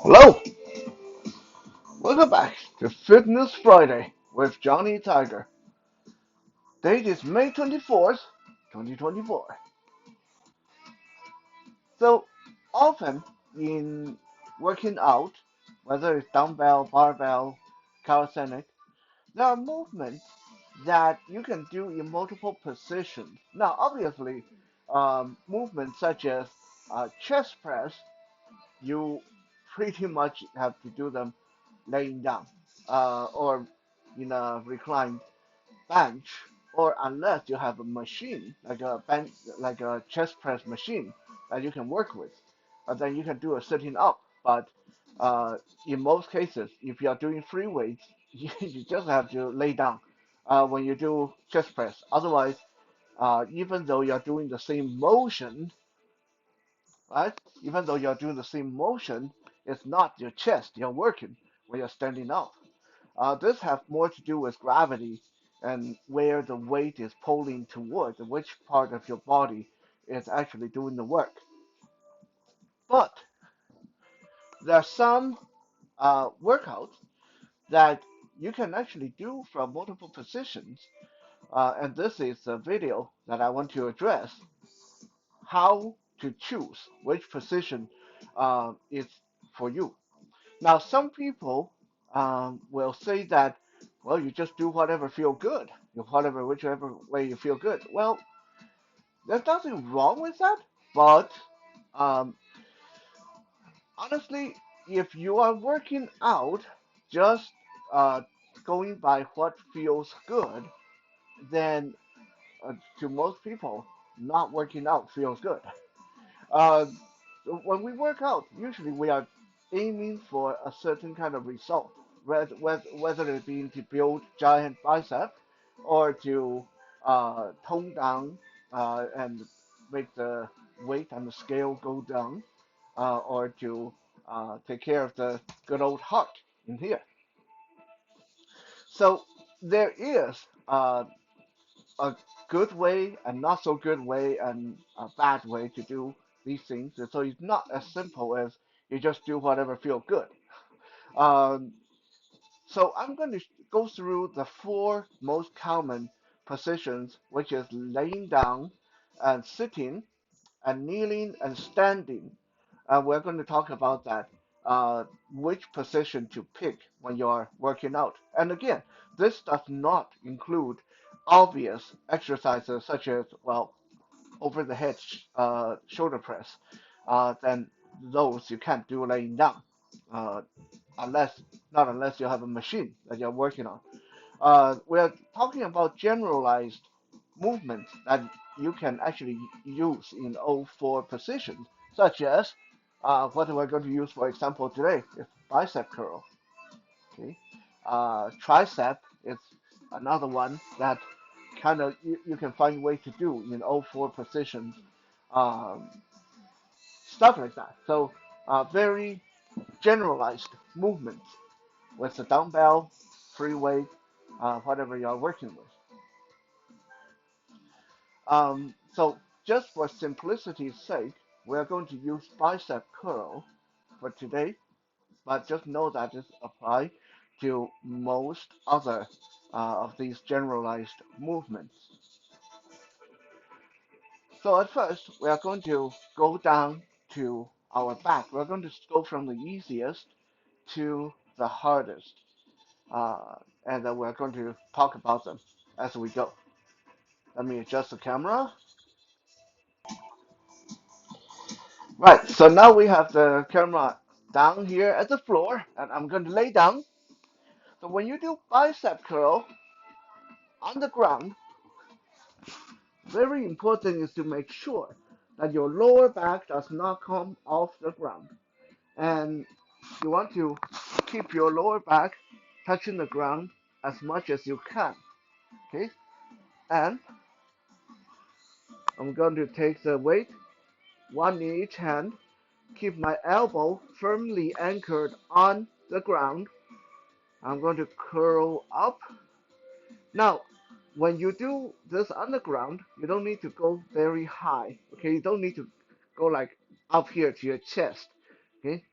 Hello, welcome back to Fitness Friday with Johnny Tiger. Date is May 24th, 2024. So, often in working out, whether it's dumbbell, barbell, calisthenics, there are movements that you can do in multiple positions. Now, obviously, movements such as chest press, you pretty much have to do them laying down or in a reclined bench, or unless you have a machine like a bench, like a chest press machine that you can work with, then you can do a sitting up. But in most cases, if you are doing free weights, you just have to lay down when you do chest press. Otherwise, even though you're doing the same motion, right? Even though you're doing the same motion, it's not your chest you're working when you're standing up. This have more to do with gravity and where the weight is pulling towards, which part of your body is actually doing the work. But there are some workouts that you can actually do from multiple positions, and this is a video that I want to address how to choose which position is for you. Now, some people will say that, well, you just do whatever feel good, whichever way you feel good. Well, there's nothing wrong with that, but um, honestly, if you are working out just uh, going by what feels good, then to most people, not working out feels good. Uh, when we work out, usually we are aiming for a certain kind of result, whether it be to build giant bicep or to tone down and make the weight on the scale go down, or to take care of the good old heart in here. So there is a good way and not so good way and a bad way to do these things. And so it's not as simple as you just do whatever feels good. Um, so I'm going to go through the four most common positions, which is laying down and sitting and kneeling and standing. We're going to talk about that, which position to pick when you're working out. And again, this does not include obvious exercises such as, well, over the head shoulder press. Then those you can't do laying down, uh, unless not unless you have a machine that you're working on. We're talking about generalized movements that you can actually use in all four positions, such as what we're going to use, for example, today is bicep curl. Okay, tricep is another one that kind of you can find ways to do in all four positions, um, stuff like that. So very generalized movements with the dumbbell, free weight, whatever you are working with. So just for simplicity's sake, we are going to use bicep curl for today, but just know that it applies to most other of these generalized movements. So at first, we are going to go down to our back. We're going to go from the easiest to the hardest, uh, and then we're going to talk about them as we go. Let me adjust the camera. Right, so now we have the camera down here at the floor, and I'm going to lay down. So when you do bicep curl on the ground, very important is to make sure that your lower back does not come off the ground. And you want to keep your lower back touching the ground as much as you can. Okay? And I'm going to take the weight, one in each hand, keep my elbow firmly anchored on the ground. I'm going to curl up. Now, when you do this on the ground, you don't need to go very high. Okay, you don't need to go like up here to your chest. Okay,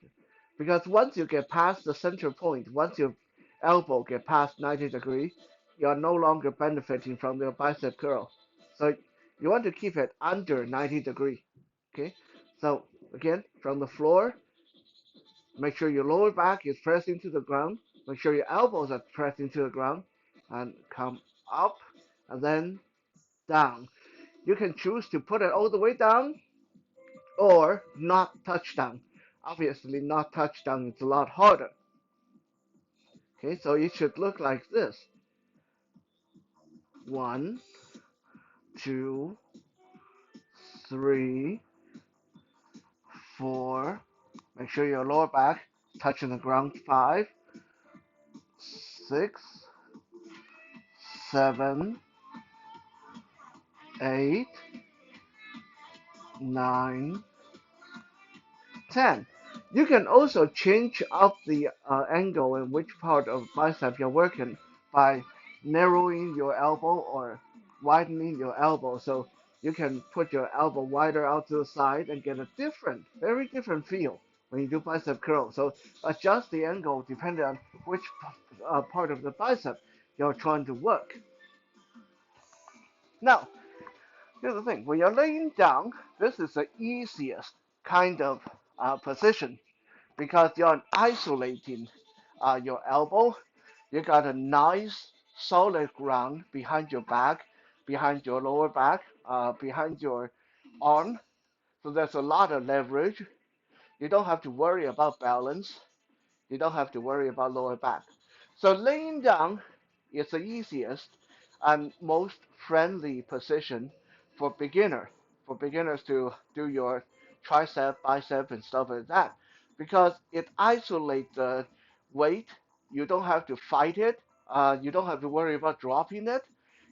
because once you get past the center point, once your elbow get past 90 degree, you're no longer benefiting from your bicep curl. So you want to keep it under 90 degree. Okay. So again, from the floor, make sure your lower back is pressing to the ground. Make sure your elbows are pressing to the ground, and come up and then down. You can choose to put it all the way down or not touch down. Obviously, not touch down is a lot harder. Okay, so it should look like this. 1, 2, 3, 4. Make sure your lower back touching the ground. 5, 6, 7, 8, 9, 10. You can also change up the angle in which part of bicep you're working by narrowing your elbow or widening your elbow. So you can put your elbow wider out to the side and get a different, very different feel when you do bicep curl. So adjust the angle depending on which part of the bicep you're trying to work. Now, here's the thing. When you're laying down, this is the easiest kind of position because you're isolating your elbow. You got a nice solid ground behind your back, behind your lower back, behind your arm. So there's a lot of leverage. You don't have to worry about balance. You don't have to worry about lower back. So laying down is the easiest and most friendly position for beginners to do your tricep, bicep, and stuff like that, because it isolates the weight. You don't have to fight it. You don't have to worry about dropping it.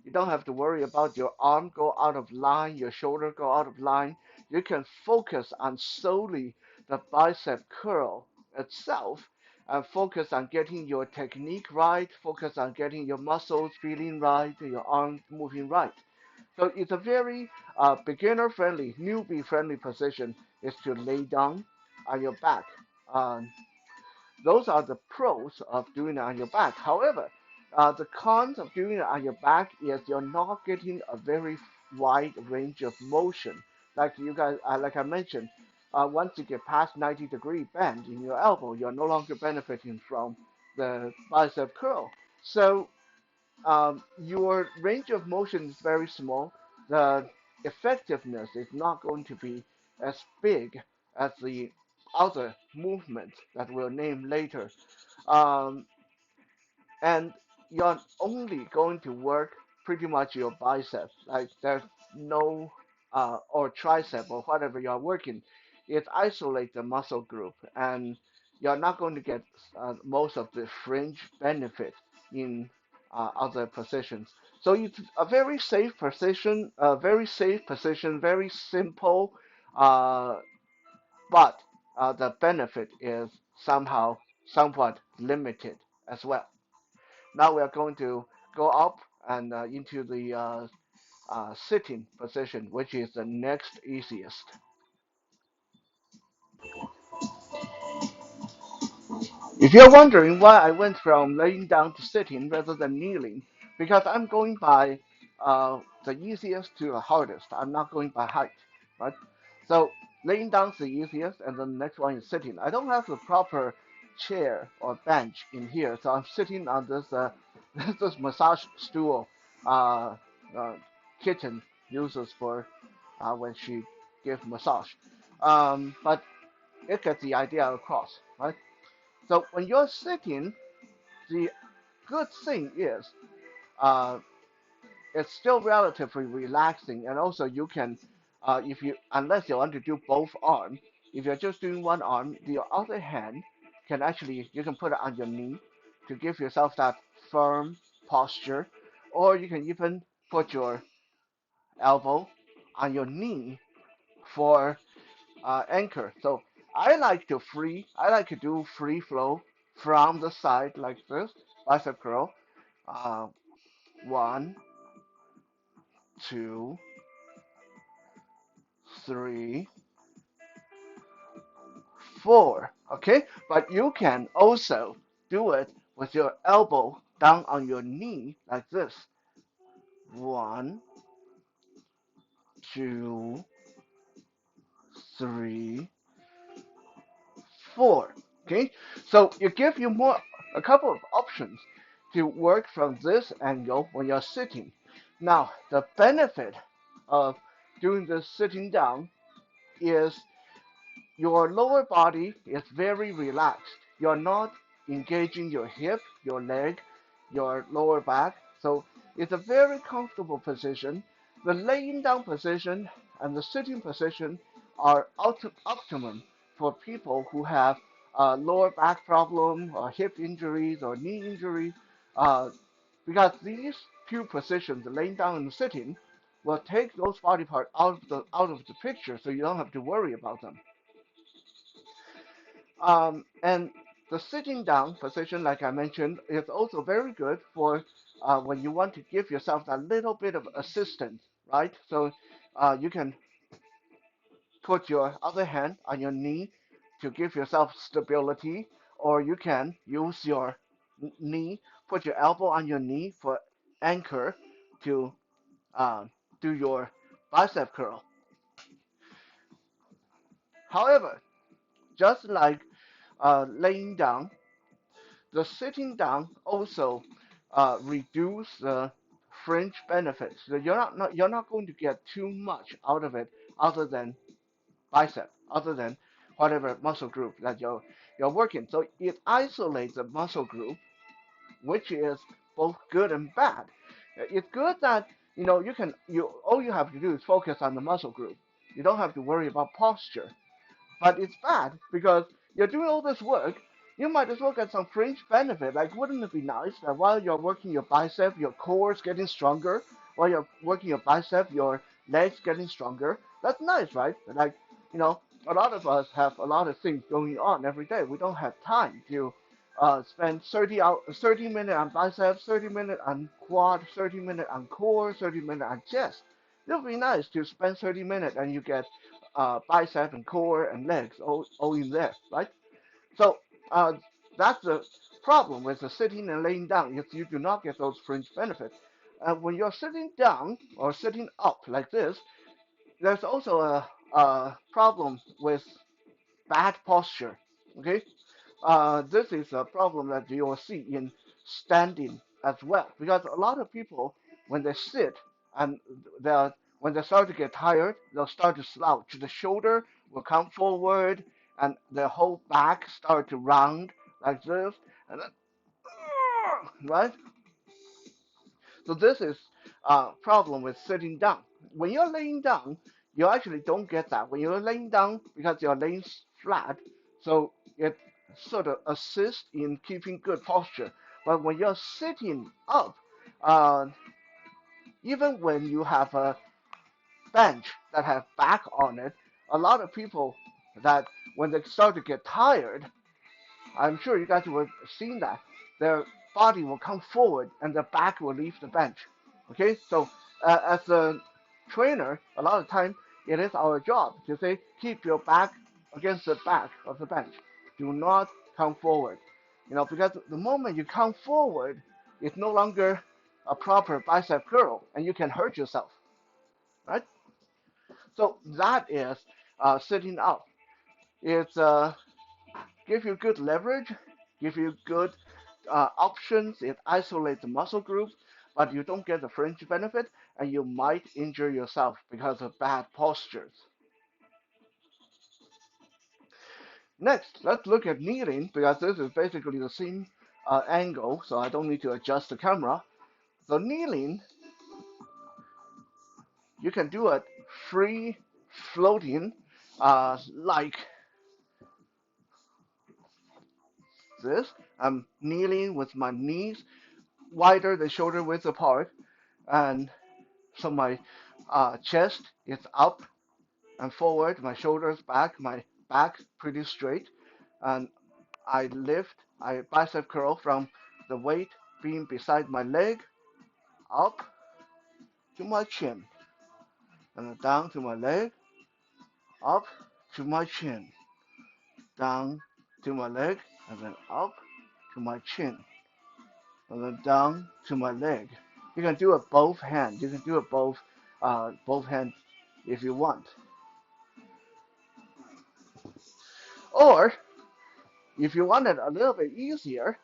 You don't have to worry about your arm go out of line, your shoulder go out of line. You can focus on solely the bicep curl itself and focus on getting your technique right, focus on getting your muscles feeling right, your arms moving right. So it's a very beginner-friendly, newbie-friendly position is to lay down on your back. Um, those are the pros of doing it on your back. However, the cons of doing it on your back is you're not getting a very wide range of motion. Like you guys, like I mentioned, once you get past 90-degree bend in your elbow, you're no longer benefiting from the bicep curl. So your range of motion is very small. The effectiveness is not going to be as big as the other movements that we'll name later. Um, and you're only going to work pretty much your bicep. Like there's no or tricep or whatever you're working. It isolates the muscle group, and you're not going to get most of the fringe benefit in other positions. So it's a very safe position, very simple, uh, but the benefit is somehow somewhat limited as well. Now we are going to go up and into the sitting position, which is the next easiest. If you're wondering why I went from laying down to sitting rather than kneeling, because I'm going by the easiest to the hardest. I'm not going by height, right? So laying down is the easiest, and then the next one is sitting. I don't have the proper chair or bench in here, so I'm sitting on this this massage stool uh, uh, kitten uses for when she gives massage. But it gets the idea across, right? So when you're sitting, the good thing is uh, it's still relatively relaxing, and also you can, if you unless you want to do both arms, if you're just doing one arm, the other hand can actually you can put it on your knee to give yourself that firm posture, or you can even put your elbow on your knee for anchor. So I like to do free flow from the side like this, bicep curl. Uh, 1, 2, 3, 4. Okay, but you can also do it with your elbow down on your knee like this. One, two, three, four. Okay, so it gives you a couple of options to work from this angle when you're sitting. Now, the benefit of doing this sitting down is your lower body is very relaxed. You're not engaging your hip, your leg, your lower back. So it's a very comfortable position. The laying down position and the sitting position are optimum for people who have lower back problem or hip injuries or knee injury, uh, because these two positions, the laying down and the sitting, will take those body parts out of the picture, so you don't have to worry about them. And the sitting down position, like I mentioned, is also very good for when you want to give yourself a little bit of assistance, right? So you can put your other hand on your knee to give yourself stability, or you can use your knee, put your elbow on your knee for anchor to uh, do your bicep curl. However, just like laying down, the sitting down also reduce the fringe benefits. So you're not going to get too much out of it other than bicep, other than whatever muscle group that you're working. So it isolates a muscle group, which is both good and bad. It's good that you all you have to do is focus on the muscle group. You don't have to worry about posture. But it's bad because you're doing all this work. You might as well get some fringe benefit. Like, wouldn't it be nice that while you're working your bicep, your core is getting stronger? While you're working your bicep, your legs getting stronger. That's nice, right? Like, you know, a lot of us have a lot of things going on every day. We don't have time to spend 30 minutes on biceps, 30 minutes on quad, 30 minutes on core, 30 minutes on chest. It would be nice to spend 30 minutes and you get bicep and core and legs all in there, right? So uh, that's the problem with the sitting and laying down is you do not get those fringe benefits. When you're sitting down or sitting up like this, there's also a problem with bad posture. Okay, this is a problem that you will see in standing as well, because a lot of people when they sit and they when they start to get tired, they'll start to slouch. The shoulder will come forward, and the whole back start to round like this, and then, right? So this is a problem with sitting down. When you're laying down, you actually don't get that. When you're laying down, because you're laying flat, so it sort of assists in keeping good posture. But when you're sitting up, uh, even when you have a bench that have back on it, a lot of people that when they start to get tired, I'm sure you guys have seen that. Their body will come forward and their back will leave the bench. Okay, so as a trainer, a lot of time it is our job to say keep your back against the back of the bench. Do not come forward. Because the moment you come forward, it's no longer a proper bicep curl, and you can hurt yourself, right? So that is sitting up. It's give you good leverage, give you good options. It isolates the muscle groups, but you don't get the fringe benefit, and you might injure yourself because of bad postures. Next, let's look at kneeling, because this is basically the same angle, so I don't need to adjust the camera. So kneeling, you can do it free floating, like this. I'm kneeling with my knees wider than shoulder width apart, and so my chest is up and forward, my shoulders back, my back pretty straight, and I bicep curl from the weight being beside my leg up to my chin, and then down to my leg, up to my chin, down. to my leg, and then up to my chin, and then down to my leg. You can do it both hands. You can do it both hands if you want. Or if you want it a little bit easier,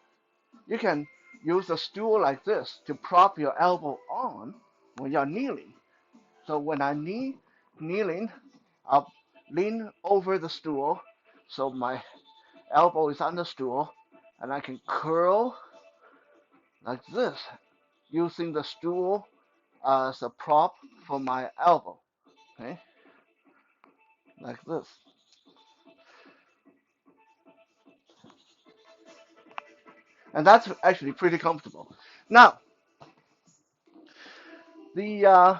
you can use a stool like this to prop your elbow on when you're kneeling. So when I kneeling, I'll lean over the stool so my elbow is on the stool, and I can curl like this using the stool as a prop for my elbow. Okay, like this. And that's actually pretty comfortable. Now, the uh,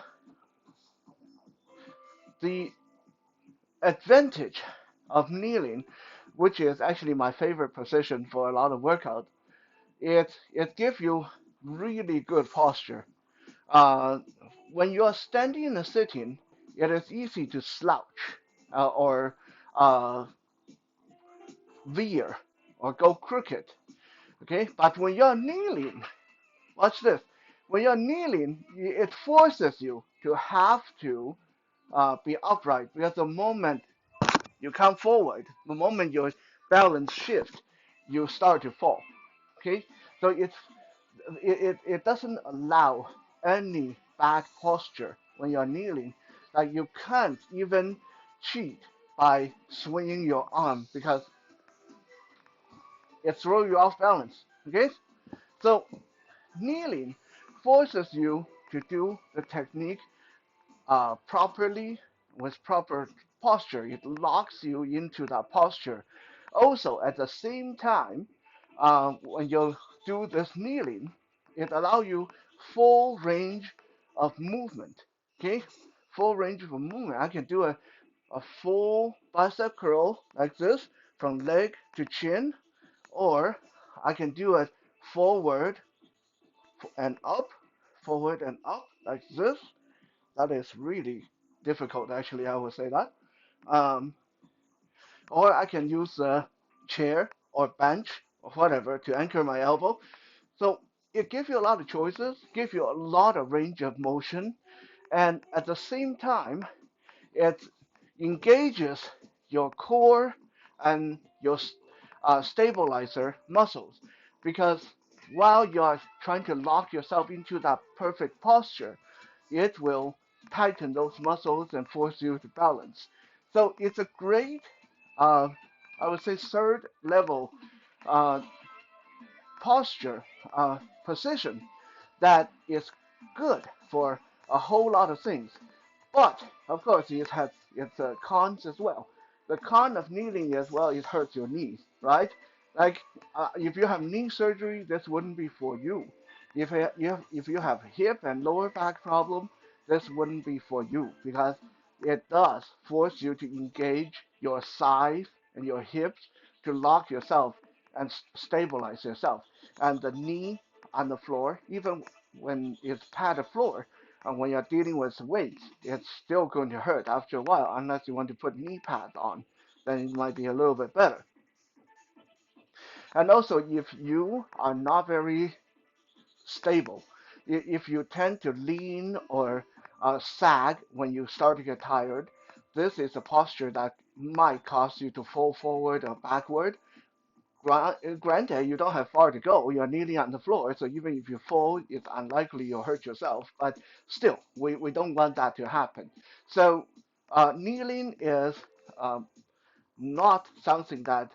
the advantage of kneeling, which is actually my favorite position for a lot of workout, it gives you really good posture. Uh, when you are standing and sitting, it is easy to slouch or uh, veer or go crooked. Okay, but when you're kneeling, watch this. When you're kneeling, it forces you to have to be upright because the moment you come forward, the moment your balance shift, you start to fall. Okay, so it doesn't allow any back posture when you're kneeling. Like you can't even cheat by swinging your arm because it throws you off balance. Okay, so kneeling forces you to do the technique properly with proper posture. It locks you into that posture. Also, at the same time, when you do this kneeling, it allows you full range of movement. Okay, full range of movement. I can do a full bicep curl like this from leg to chin, or I can do it forward and up, forward and up like this. That is really difficult, actually, I would say that. Um, or I can use a chair or bench or whatever to anchor my elbow. So it gives you a lot of choices, gives you a lot of range of motion, and at the same time, it engages your core and your stabilizer muscles because while you are trying to lock yourself into that perfect posture, it will tighten those muscles and force you to balance. So it's a great, uh, I would say, third level uh, posture position that is good for a whole lot of things. But of course, it has its cons as well. The con of kneeling as well, it hurts your knees, right? Like if you have knee surgery, this wouldn't be for you. If you have hip and lower back problem, this wouldn't be for you because it does force you to engage your thighs and your hips to lock yourself and stabilize yourself. And the knee on the floor, even when it's padded floor, and when you're dealing with weights, it's still going to hurt after a while unless you want to put knee pads on. Then it might be a little bit better. And also, if you are not very stable, if you tend to lean or sag when you start to get tired, this is a posture that might cause you to fall forward or backward. Granted, you don't have far to go. You're kneeling on the floor, so even if you fall, it's unlikely you'll hurt yourself. But still, we don't want that to happen. So kneeling is um, not something that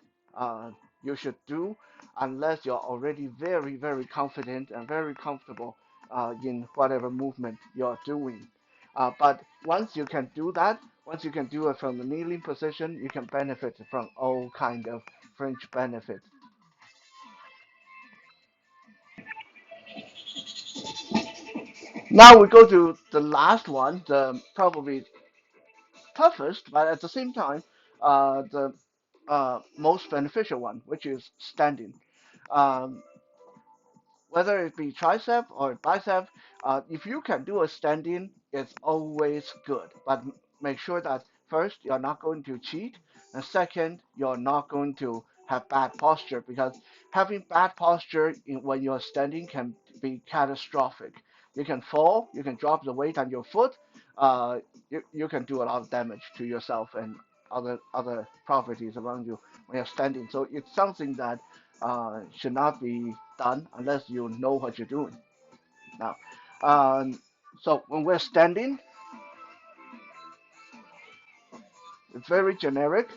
you should do unless you're already very, very confident and very comfortable in whatever movement you're doing. But once you can do that, once you can do it from the kneeling position, you can benefit from all kind of fringe benefits. Now we go to the last one, the probably toughest, but at the same time, the most beneficial one, which is standing. Um, whether it be tricep or bicep, if you can do a standing, it's always good. But make sure that first you're not going to cheat, and second you're not going to have bad posture, because having bad posture when you're standing can be catastrophic. You can fall, you can drop the weight on your foot, uh, you can do a lot of damage to yourself and other properties around you when you're standing. So it's something that should not be done unless you know what you're doing. Now, um, so when we're standing, it's very generic.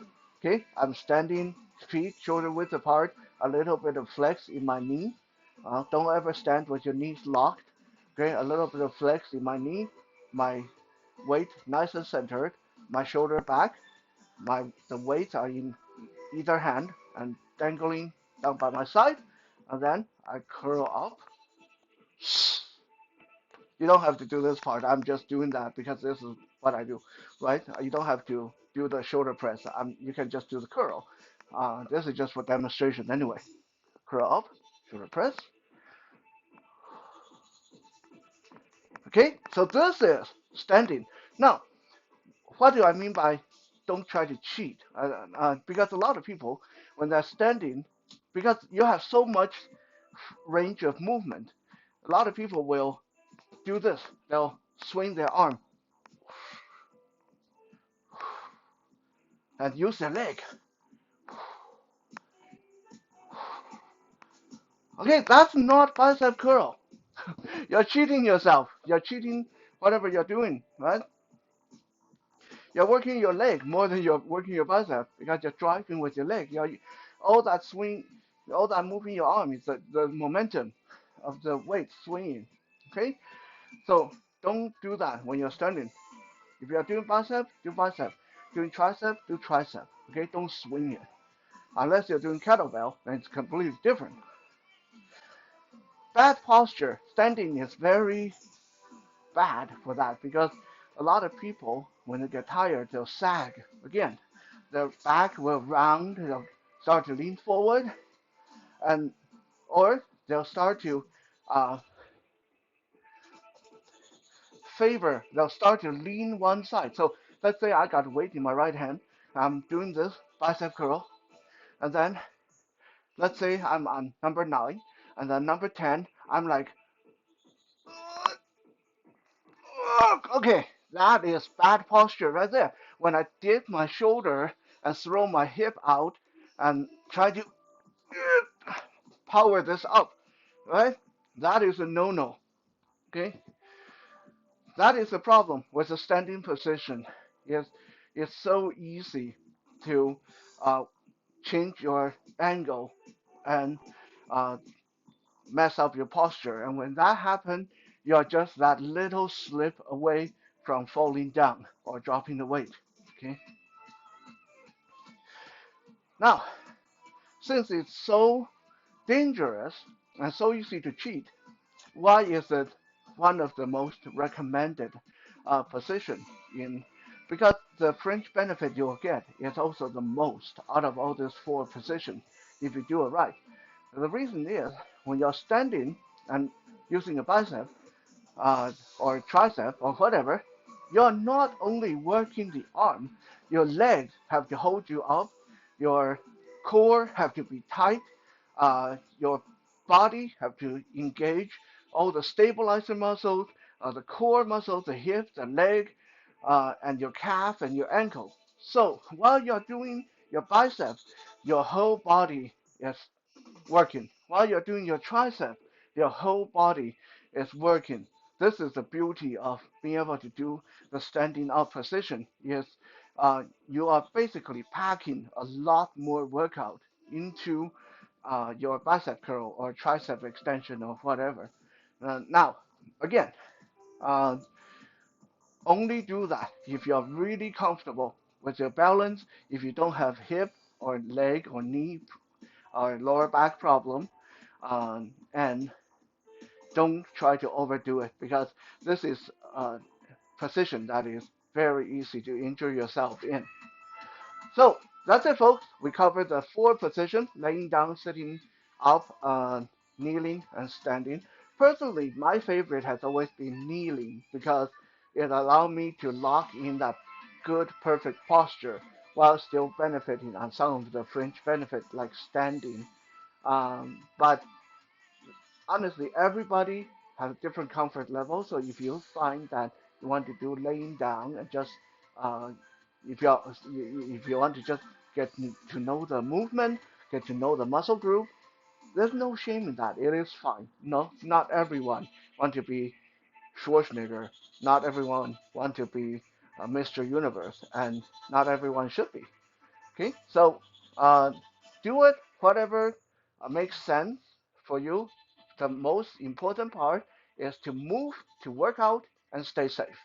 Okay, I'm standing, feet shoulder width apart, a little bit of flex in my knee. Don't ever stand with your knees locked. Okay, a little bit of flex in my knee, my weight nice and centered, my shoulder back, my the weights are in either hand and dangling down by my side, and then I curl up. You don't have to do this part. I'm just doing that because this is what I do, right? You don't have to do the shoulder press. You can just do the curl. This is just for demonstration anyway. Curl up, shoulder press. Okay, so this is standing. Now, what do I mean by don't try to cheat? Because a lot of people, when they're standing, because you have so much range of movement, a lot of people will do this. They'll swing their arm and use their leg. Okay, that's not bicep curl. You're cheating yourself. You're cheating whatever you're doing, right? You're working your leg more than you're working your bicep because you're driving with your leg. All that swing, all that moving your arm is the momentum of the weight swinging. Okay, so don't do that when you're standing. If you're doing bicep, do bicep. Doing tricep, do tricep. Okay, don't swing it. Unless you're doing kettlebell, then it's completely different. Bad posture, standing is very bad for that because a lot of people, when they get tired, they'll sag again. Their back will round, they'll start to lean forward, and or they'll start to uh, they'll start to lean one side. So let's say I got weight in my right hand, I'm doing this bicep curl, and then let's say I'm on number 9, and then number 10, I'm like, okay, that is bad posture right there. When I dip my shoulder and throw my hip out and try to power this up, right? That is a no-no. Okay, that is the problem with the standing position. It's it's so easy to uh, change your angle and uh, mess up your posture. And when that happens, you're just that little slip away from falling down or dropping the weight. Okay. Now, since it's so dangerous and so easy to cheat, why is it one of the most recommended position in? Because the fringe benefit you'll get is also the most out of all these 4 positions if you do it right. The reason is when you're standing and using a bicep, or tricep or whatever, you're not only working the arm, your legs have to hold you up, your core have to be tight, your body have to engage all the stabilizer muscles, the core muscles, the hips, the leg, and your calf and your ankle. So while you're doing your biceps, your whole body is working. While you're doing your tricep, your whole body is working. This is the beauty of being able to do the standing up position. Is you are basically packing a lot more workout into your bicep curl or tricep extension or whatever. Now, again, uh, only do that if you're really comfortable with your balance. If you don't have hip or leg or knee or lower back problem, and don't try to overdo it because this is a position that is very easy to injure yourself in. So that's it, folks. We covered the 4 positions: laying down, sitting up, kneeling, and standing. Personally, my favorite has always been kneeling because it allowed me to lock in that good, perfect posture while still benefiting on some of the fringe benefit like standing. But honestly, everybody has a different comfort level. So if you find that you want to do laying down and just uh, if you want to just get to know the movement, get to know the muscle group, there's no shame in that. It is fine. No, not everyone want to be Schwarzenegger. Not everyone want to be Mr. Universe, and not everyone should be. Okay, so uh, do it whatever makes sense for you. The most important part is to move, to work out, and stay safe.